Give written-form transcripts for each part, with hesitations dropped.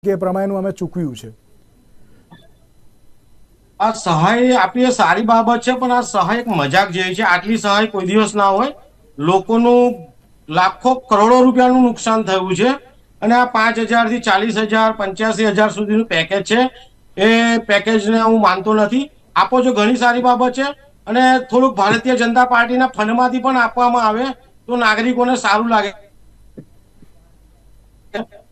કે એ પ્રમાણેનું અમે ચૂકવ્યું છે? આ સહાય આપી એ સારી બાબત છે, પણ આ સહાય એક મજાક જેવી છે. આટલી સહાય કોઈ દિવસ ના હોય. લોકોનું લાખો કરોડો રૂપિયાનું નુકસાન થયું છે, અને આ 5,000 થી 40,000 85,000 સુધીનું પેકેજ છે. એ પેકેજને હું માનતો નથી. આપો છો ઘણી સારી બાબત છે, અને થોડુંક ભારતીય જનતા પાર્ટીના ફંડમાંથી પણ આપવામાં આવે તો નાગરિકોને સારું લાગે.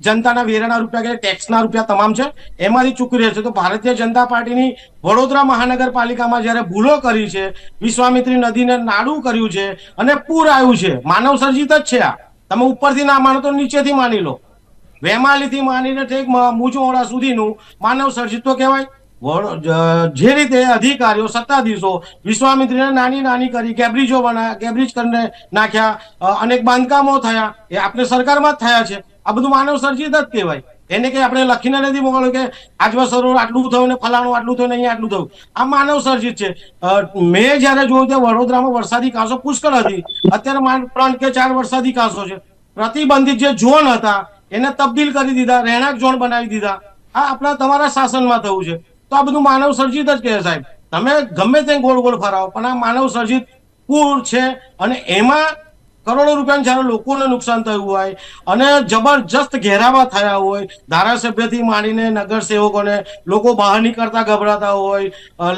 જનતાના વેરાના રૂપિયા કે ટેક્સના રૂપિયા તમામ છે, એમાંથી ચૂકવી રહે છે. તો ભારતીય જનતા પાર્ટીની વડોદરા મહાનગરપાલિકામાં જયારે ભૂલો કરી છે, વિશ્વામિત્રી નદીને નાડું કર્યું છે અને પૂર આવ્યું છે, માનવ સર્જિત જ છે. આ તમે ઉપરથી ના માનો તો નીચેથી માની લો. વેમાલીથી માનીને ઠેક મુજોડા સુધીનું માનવ સર્જિત તો કહેવાય. જે રીતે અધિકારીઓ સત્તાધીશો વિશ્વામિત્રીને નાની નાની કરી ગેબ્રિજો બનાવ્યા, ગેબ્રિજ કરીને નાખ્યા, અનેક બાંધકામો થયા, એ આપણે સરકારમાં જ થયા છે. આ બધું માનવ સર્જિત જ કહેવાય. એને કઈ આપણે લખીને નથી મોકલ્યું કે આજવા સરોવર આટલું થયું ને ફલાણું આટલું થયું ને અહીંયા આટલું થયું. આ માનવ સર્જિત છે. મેં જયારે જોયું ત્યાં વડોદરામાં વરસાદી કાંસો પુષ્કળ હતી. અત્યારે 3 કે 4 વરસાદી કાંસો છે. પ્રતિબંધિત જે ઝોન હતા એને તબદીલ કરી દીધા, રહેણાંક ઝોન બનાવી દીધા. આ આપણા તમારા શાસનમાં થયું છે. તો આ બધું માનવ સર્જિત જ કહે સાહેબ. તમે ગમે તે ગોળ ગોળ ફરાવો, પણ આ માનવ સર્જિત પૂર છે. અને એમાં કરોડો રૂપિયાનું જયારે લોકોને નુકસાન થયું હોય અને જબરજસ્ત ઘેરાવા થયા હોય, ધારાસભ્યથી માંડીને નગરસેવકોને લોકો બહાર નીકળતા ગભરાતા હોય,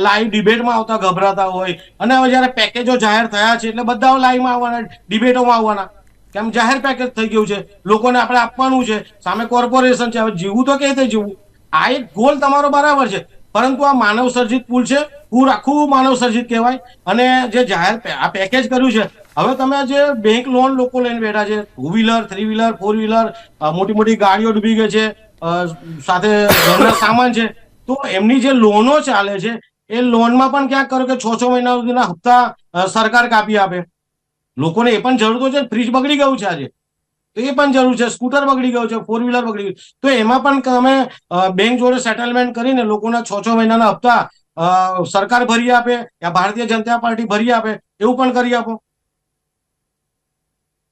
લાઈવ ડિબેટમાં આવતા ગભરાતા હોય, અને હવે જયારે પેકેજો જાહેર થયા છે એટલે બધા લાઈવમાં આવવાના, ડિબેટોમાં આવવાના. કેમ જાહેર પેકેજ થઈ ગયું છે, લોકોને આપણે આપવાનું છે, સામે કોર્પોરેશન છે. હવે જીવવું તો કેવી રીતે જીવવું? આ એક ગોલ તમારો બરાબર છે, પરંતુ આ માનવ સર્જિત પુલ છે. પૂર આખું માનવ સર્જિત કહેવાય. અને જે જાહેર આ પેકેજ કર્યું છે, હવે તમે જે બેંક લોન લોકો લઈને બેઠા છે, 2 વ્હીલર 3 વ્હીલર 4 વ્હીલર, મોટી મોટી ગાડીઓ ડૂબી ગઈ છે, સાથે ઘરના સામાન છે, તો એમની જે લોનો ચાલે છે એ લોનમાં પણ ક્યાંક કરો કે 6 મહિના સુધીના હપ્તા સરકાર કાપી આપે. લોકોને એ પણ જરૂર તો છે. ફ્રીજ બગડી ગયું છે આજે, તો એ પણ જરૂર છે. સ્કૂટર બગડી ગયું છે, 4 વ્હીલર બગડી ગયું, તો એમાં પણ તમે બેંક જોડે સેટલમેન્ટ કરીને લોકોના 6 મહિનાના હપ્તા સરકાર ભરી આપે યા ભારતીય જનતા પાર્ટી ભરી આપે, એવું પણ કરી આપો.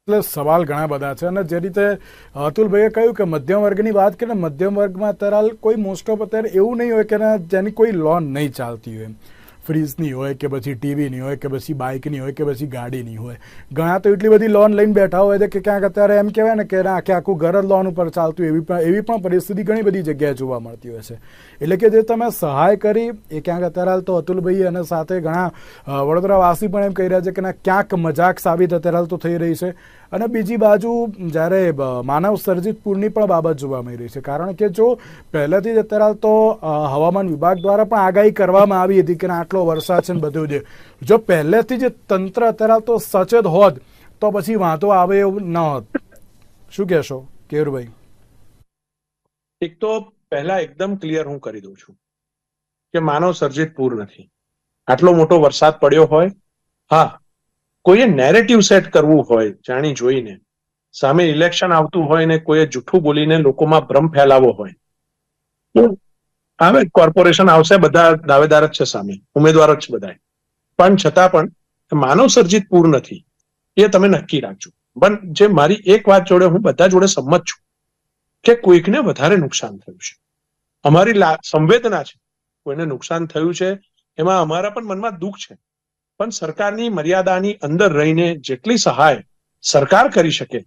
એટલે સવાલ ઘણા બધા છે. અને જે રીતે અતુલભાઈએ કહ્યું કે મધ્યમ વર્ગની વાત કરીએ, મધ્યમ વર્ગમાં અત્યારે કોઈ મોસ્ટ ઓફ અત્યારે એવું નહીં હોય કે જેની કોઈ લોન નહીં ચાલતી હોય. ફ્રીજની હોય કે પછી ટીવીની હોય કે પછી બાઇકની હોય કે પછી ગાડીની હોય. ઘણા તો એટલી બધી લોન લઈને બેઠા હોય છે કે ક્યાંક અત્યારે એમ કહેવાય ને કે આખું ઘર જ લોન ઉપર ચાલતું, એવી પણ પરિસ્થિતિ ઘણી બધી જગ્યાએ જોવા મળતી હોય છે. એટલે કે જે તમે સહાય કરી એ ક્યાંક અત્યારે હાલ તો અતુલભાઈ અને સાથે ઘણા વડોદરાવાસી પણ એમ કહી રહ્યા છે કે ક્યાંક મજાક સાબિત અત્યારે હાલ તો થઈ રહી છે. અને બીજી બાજુ જ્યારે માનવ સર્જિત પૂરની પણ બાબત જોવા મળી રહી છે. કારણ કે જો પહેલેથી જ અત્યારે તો હવામાન વિભાગ દ્વારા પણ આગાહી કરવામાં આવી હતી કે આટલો વરસાદ છે ને બધું છે, જો પહેલેથી જ તંત્ર અત્યારે તો સચેત હોત તો પછી વાંધો આવે એવું ન હોત. શું કહેશો કેયુરભાઈ? એક તો પહેલા એકદમ ક્લિયર હું કરી દઉં છું કે માનવ સર્જિત પૂર નથી. આટલો મોટો વરસાદ પડ્યો હોય, હા, કોઈએ નેરેટિવ સેટ કરવું હોય જાણી જોઈને, સામે ઇલેક્શન આવતું હોય ને કોઈએ જૂઠું બોલીને લોકોમાં ભ્રમ ફેલાવો હોય, તો હવે કોર્પોરેશન આવશે, બધા દાવેદાર જ છે, સામે ઉમેદવાર જ બધા, પણ છતાં પણ માનવ સર્જિત પૂર નથી એ તમે નક્કી રાખજો. પણ જે મારી એક વાત જોડે હું બધા જોડે સંમત છું કે કોઈકને વધારે નુકસાન થયું છે. અમારી સંવેદના છે, કોઈને નુકસાન થયું છે એમાં અમારા પણ મનમાં દુઃખ છે. પણ સરકારની મર્યાદાની અંદર રહીને જેટલી સહાય સરકાર કરી શકે,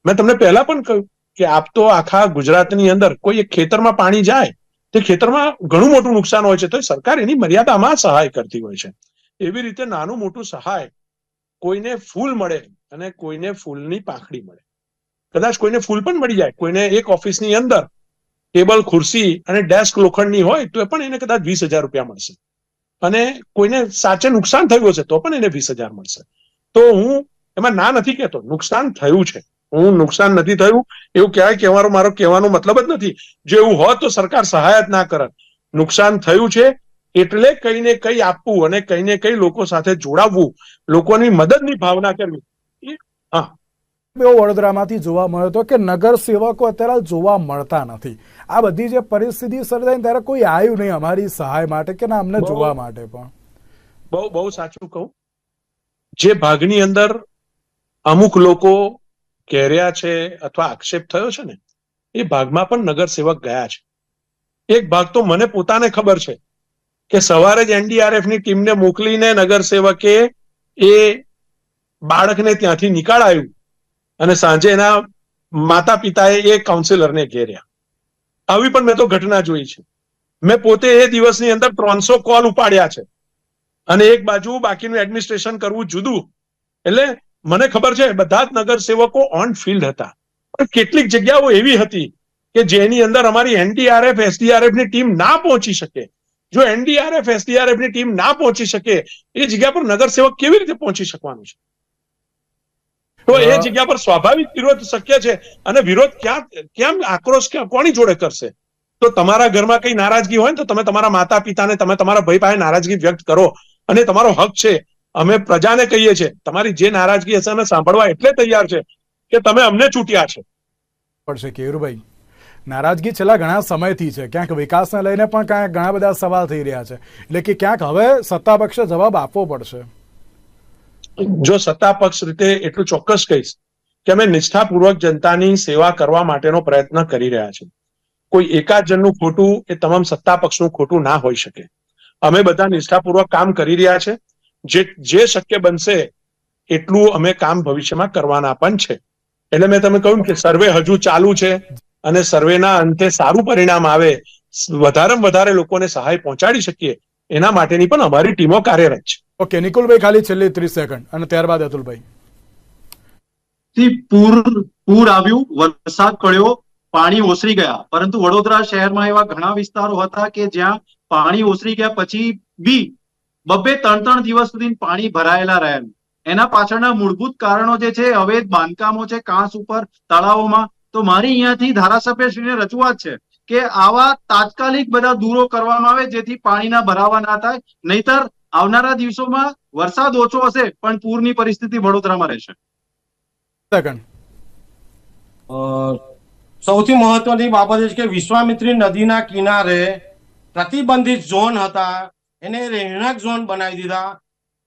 મેં તમને પહેલા પણ કહ્યું કે આપ તો આખા ગુજરાતની અંદર કોઈ એક ખેતરમાં પાણી જાય તે ખેતરમાં ઘણું મોટું નુકસાન હોય છે, તો સરકાર એની મર્યાદામાં સહાય કરતી હોય છે. એવી રીતે નાનું મોટું સહાય, કોઈને ફૂલ મળે અને કોઈને ફૂલની પાંખડી મળે. કદાચ કોઈને ફૂલ પણ મળી જાય, કોઈને એક ઓફિસની અંદર ટેબલ ખુરશી અને ડેસ્ક લોખંડની હોય તો પણ એને કદાચ 20,000 રૂપિયા મળશે, અને કોઈને સાચે નુકસાન થયું હશે તો પણ એને 20,000 મળશે. તો હું એમાં ના નથી કહેતો, નુકસાન થયું છે. હું નુકસાન નથી થયું એવું ક્યાંય મારો કહેવાનો મતલબ જ નથી. જો એવું હોત તો સરકાર સહાય જ ના કરત. નુકસાન થયું છે એટલે કઈ ને કઈ આપવું અને કઈ ને કઈ લોકો સાથે જોડાવવું, લોકોની મદદની ભાવના કરવી. હા, વડોદરામાંથી જોવા મળ્યો હતો કે નગર સેવકો અત્યારે જોવા મળતા નથી. આ બધી જે પરિસ્થિતિ સર્જાઈ ત્યારે કોઈ આવ્યું નહીં અમારી સહાય માટે કે ના અમને જોવા માટે. પણ બહુ સાચું કહું, જે ભાગની અંદર અમુક લોકો ઘેર્યા છે અથવા આક્ષેપ થયો છે ને, એ ભાગમાં પણ નગરસેવક ગયા છે. એક ભાગ તો મને પોતાને ખબર છે કે સવારે જ NDRF ની ટીમને મોકલીને નગરસેવકે એ બાળકને ત્યાંથી નીકાળાયું અને સાંજે એના માતા પિતાએ એ કાઉન્સિલરને ઘેર્યા. આવી પણ મેં તો ઘટના જોઈ છે. મેં પોતે એ દિવસની અંદર 300 કોલ ઉપાડ્યા છે અને એક બાજુ બાકીનું એડમિનિસ્ટ્રેશન કરવું જુદું. એટલે મને ખબર છે બધા જ નગરસેવકો ઓન ફિલ્ડ હતા, પણ કેટલીક જગ્યાઓ એવી હતી કે જેની અંદર અમારી NDRF SDRF ની ટીમ ના પહોંચી શકે. જો NDRF SDRF ની ટીમ ના પહોંચી શકે એ જગ્યા પર નગરસેવક કેવી રીતે પહોંચી શકવાનું છે? તો એ જગ્યા પર સ્વાભાવિક વિરોધ શક્ય છે. અને વિરોધ કેમ આક્રોશ કોની જોડે કરશે? તો તમારા ઘરમાં કઈ નારાજગી હોય ને તો તમે તમારા માતા પિતાને, તમે તમારા ભાઈ પાસે નારાજગી વ્યક્ત કરો અને તમારો હક છે. અમે પ્રજાને કહીએ છીએ તમારી જે નારાજગી હશે અમે સાંભળવા એટલે તૈયાર છે કે તમે અમને ચૂંટ્યા છે. પડશે કેયુરભાઈ, નારાજગી છેલ્લા ઘણા સમયથી છે, ક્યાંક વિકાસને લઈને પણ ક્યાંક ઘણા બધા સવાલ થઈ રહ્યા છે, એટલે કે ક્યાંક હવે સત્તા પક્ષે જવાબ આપવો પડશે. જો સત્તા પક્ષ રીતે એટલું ચોક્કસ કહીશ કે અમે નિષ્ઠાપૂર્વક જનતાની સેવા કરવા માટેનો પ્રયત્ન કરી રહ્યા છીએ. કોઈ એકાદ જણનું ખોટું એ તમામ સત્તા પક્ષનું ખોટું ના હોઈ શકે. અમે બધા નિષ્ઠાપૂર્વક કામ કરી રહ્યા છે. જે શક્ય બનશે એટલું અમે કામ ભવિષ્યમાં કરવાના પણ છે. એટલે મેં તમે કહ્યું કે સર્વે હજુ ચાલુ છે અને સર્વેના અંતે સારું પરિણામ આવે, વધારેમાં વધારે લોકોને સહાય પહોંચાડી શકીએ એના માટેની પણ અમારી ટીમો કાર્યરત છે. ઓકે નિકુલભાઈ, ખાલી છેલ્લી 30 સેકન્ડ અને ત્યારબાદ અતુલભાઈ. પૂર આવ્યું, વરસાદ પડ્યો, પાણી ઓસરી ગયા, પરંતુ વડોદરા શહેરમાં એવા ઘણા વિસ્તારો હતા કે જ્યાં પાણી ઓસરી ગયા પછી બી 2-3 દિવસ સુધી પાણી ભરાયેલા રહ્યા. એના પાછળના મૂળભૂત કારણો જે છે, અવૈધ બાંધકામો છે કાંસ ઉપર તળાવોમાં. તો મારી અહીંયાથી ધારાસભ્યશ્રીને રજૂઆત છે કે આવા તાત્કાલિક બધા દૂરો કરવામાં આવે જેથી પાણીના ભરાવા ના થાય. નહીતર આવનારા દિવસોમાં વરસાદ ઓછો હશે પણ પૂરની પરિસ્થિતિ વડોદરામાં રહેશે. સૌથી મહત્વની બાબત એ છે કે વિશ્વામિત્રી નદીના કિનારે પ્રતિબંધિત ઝોન હતા, એને રહેણાંક ઝોન બનાવી દીધા.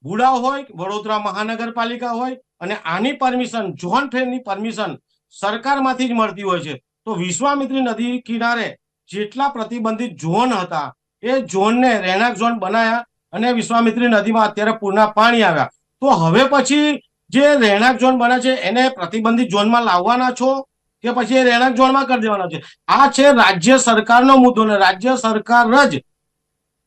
ભુડાવ હોય, વડોદરા મહાનગરપાલિકા હોય, અને આની પરમિશન, ઝોન ફેરની પરમિશન સરકારમાંથી જ મળતી હોય છે. તો વિશ્વામિત્રી નદી કિનારે જેટલા પ્રતિબંધિત ઝોન હતા એ ઝોનને રહેણાંક ઝોન બનાવ્યા અને વિશ્વામિત્રી નદીમાં અત્યારે પૂરના પાણી આવ્યા. તો હવે પછી જે રહેણાંક ઝોન બને છે એને પ્રતિબંધિત ઝોનમાં લાવવાના છો કે પછી એ રહેણાંક ઝોનમાં કરી દેવાના છે? આ છે રાજ્ય સરકારનો મુદ્દો, ને રાજ્ય સરકાર જ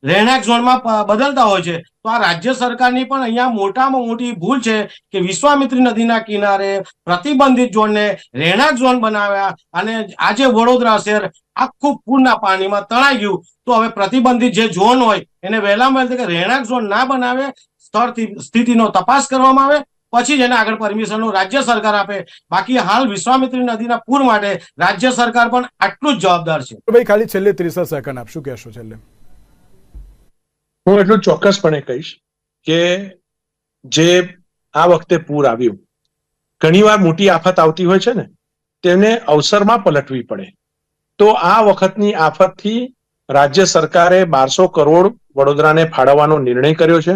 રહેણાંક ઝોનમાં બદલતા હોય છે. તો આ રાજ્ય સરકારની પણ અહીંયા મોટામાં મોટી ભૂલ છે કે વિશ્વામિત્રી નદીના કિનારે પ્રતિબંધિત ઝોનને રહેણાંક ઝોન બનાવ્યા અને આજે વડોદરા શહેર આખું પૂરના પાણીમાં તણાઈ ગયું. તો હવે પ્રતિબંધિત જે ઝોન હોય એને વહેલામાં વહેલી રહેણાંક ઝોન ના બનાવે, સ્થિતિનો તપાસ કરવામાં આવે, પછી જ એને આગળ પરમિશનો રાજ્ય સરકાર આપે. બાકી હાલ વિશ્વામિત્રી નદીના પૂર માટે રાજ્ય સરકાર પણ આટલું જ જવાબદાર છે. ભાઈ ખાલી છેલ્લે 30 સેકન્ડ આપ શું કહેશો છેલ્લે? હું એટલું ચોક્કસપણે કહીશ કે જે આ વખતે પૂર આવ્યું, ઘણીવાર મોટી આફત આવતી હોય છે ને તેને અવસરમાં પલટવી પડે. તો આ વખતની આફતથી રાજ્ય સરકારે 1200 કરોડ વડોદરાને ફાળવવાનો નિર્ણય કર્યો છે,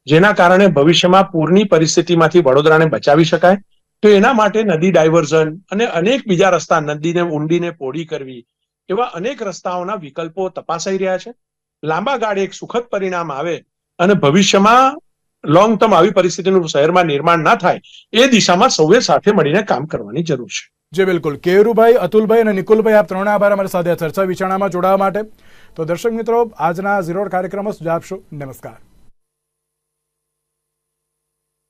જેના કારણે ભવિષ્યમાં પૂરની પરિસ્થિતિમાંથી વડોદરાને બચાવી શકાય. તો એના માટે નદી ડાયવર્ઝન અને અનેક બીજા રસ્તા, નદીને ઊંડીને પહોળી કરવી, એવા અનેક રસ્તાઓના વિકલ્પો તપાસાઈ રહ્યા છે. લાંબા ગાળે એક સુખદ પરિણામ આવે અને ભવિષ્યમાં લોંગ ટર્મ આવી પરિસ્થિતિનું શહેરમાં નિર્માણ ના થાય એ દિશામાં સૌએ સાથે મળીને કામ કરવાની જરૂર છે. જી બિલકુલ. કેયુરભાઈ, અતુલભાઈ અને નિકુલભાઈ, આપ ત્રણે આભાર અમારી સાથે ચર્ચા વિચારણામાં જોડાવા માટે. તો દર્શક મિત્રો, આજના ઝીરો કાર્યક્રમમાં સુજાવ આપશો. નમસ્કાર.